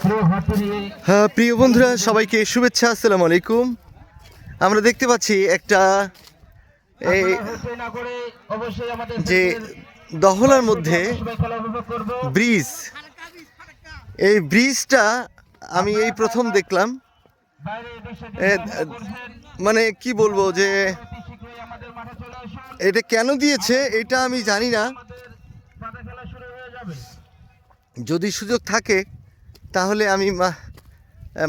হ্যাঁ প্রিয় বন্ধুরা, সবাইকে শুভেচ্ছা, আসসালামু আলাইকুম। আমরা দেখতে পাচ্ছি একটা যে দহলার মধ্যে ব্রিজ, এই ব্রিজটা আমি এই প্রথম দেখলাম। মানে কি বলবো, যে এটা কেন দিয়েছে এটা আমি জানি না। যদি সুযোগ থাকে তাহলে আমি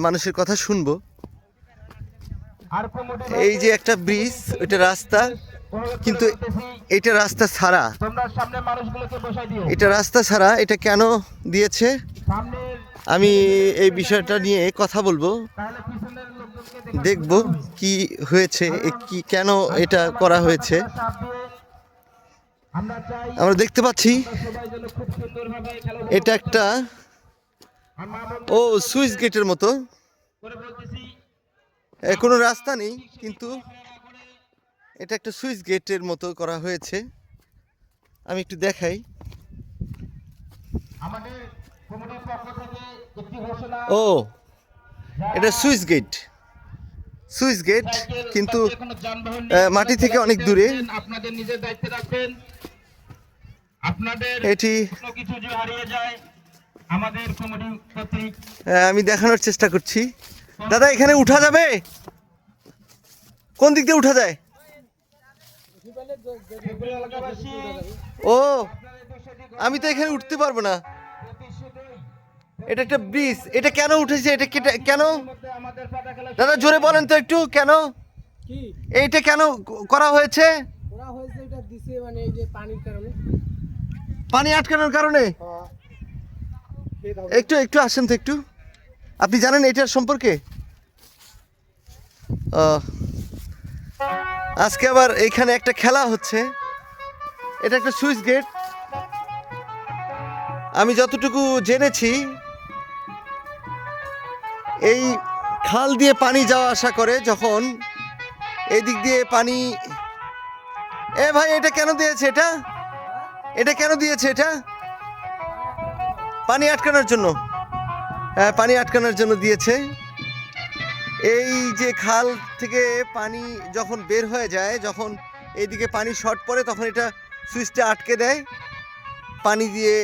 মানুষের কথা শুনবো। এই যে একটা ব্রিজ, ওইটা রাস্তা, কিন্তু এটা রাস্তা ছাড়া, এটা রাস্তা ছাড়া, এটা কেন দিয়েছে আমি এই বিষয়টা নিয়ে কথা বলবো, দেখব কি হয়েছে, কি কেন এটা করা হয়েছে। আমরা দেখতে পাচ্ছি এটা একটা সুইচ গেটের মতো, কোনো রাস্তা নেই, কিন্তু এটা একটা সুইচ গেটের মতো করা হয়েছে। আমি একটু দেখাই। এটা সুইচ গেট, সুইচ গেট, কিন্তু মাটি থেকে অনেক দূরে। এটি আমি দেখানোর চেষ্টা করছি। দাদা, এখানে উঠা যাবে? কোন দিক দিয়ে উঠা যায়? আমি তো এখানে উঠতে পারবো না। এটা একটা ব্রিজ, এটা কেন উঠেছে? এটা কেন দাদা জোরে বলেন তো একটু, কেন এইটা কেন করা হয়েছে? পানি আটকানোর কারণে। একটু একটু আসেন তো, একটু আপনি জানেন এটার সম্পর্কে? আজকে আবার এইখানে একটা খেলা হচ্ছে। এটা একটা সুইচ গেট। আমি যতটুকু জেনেছি, এই খাল দিয়ে পানি যাওয়া আসা করে, যখন এই দিক দিয়ে পানি, ভাই এটা কেন দিয়েছে? এটা কেন দিয়েছে? এটা পানি আটকানোর জন্য। হ্যাঁ, পানি আটকানোর জন্য দিয়েছে। এই যে খাল থেকে পানি যখন বের হয়ে যায়, যখন এইদিকে পানি শর্ট পড়ে, তখন এটা সুইচটা আটকে দেয়, পানি দিয়ে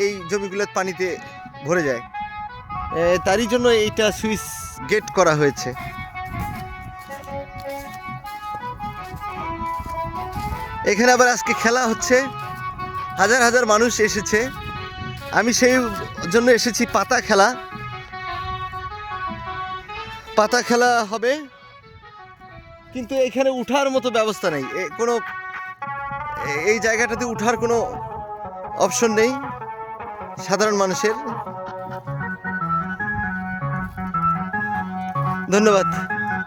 এই জমিগুলোর পানিতে ভরে যায়। তারই জন্য এইটা সুইচ গেট করা হয়েছে। এখানে আবার আজকে খেলা হচ্ছে, হাজার হাজার মানুষ এসেছে। আমি সেই জন্য এসেছি। পাতা খেলা হবে, কিন্তু এখানে উঠার মতো ব্যবস্থা নেই, কোনো এই জায়গাটাতে উঠার কোনো অপশন নেই সাধারণ মানুষের। ধন্যবাদ।